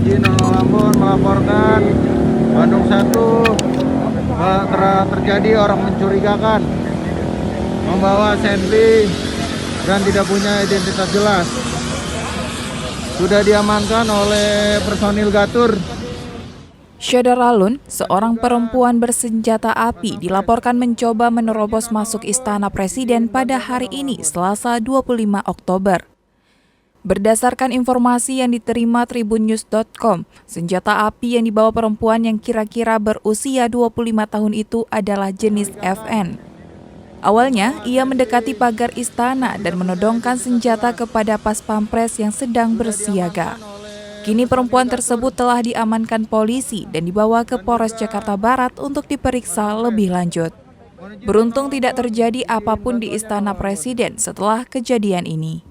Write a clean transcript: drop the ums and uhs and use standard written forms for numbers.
izin Lampung melaporkan Bandung 1 terjadi orang mencurigakan membawa senpi dan tidak punya identitas jelas. Sudah diamankan oleh personil Gatur. Syeda Ralun, seorang perempuan bersenjata api, dilaporkan mencoba menerobos masuk Istana Presiden pada hari ini, Selasa 25 Oktober. Berdasarkan informasi yang diterima tribunnews.com, senjata api yang dibawa perempuan yang kira-kira berusia 25 tahun itu adalah jenis FN. Awalnya, ia mendekati pagar istana dan menodongkan senjata kepada pas pampres yang sedang bersiaga. Kini perempuan tersebut telah diamankan polisi dan dibawa ke Polres Jakarta Barat untuk diperiksa lebih lanjut. Beruntung tidak terjadi apapun di Istana Presiden setelah kejadian ini.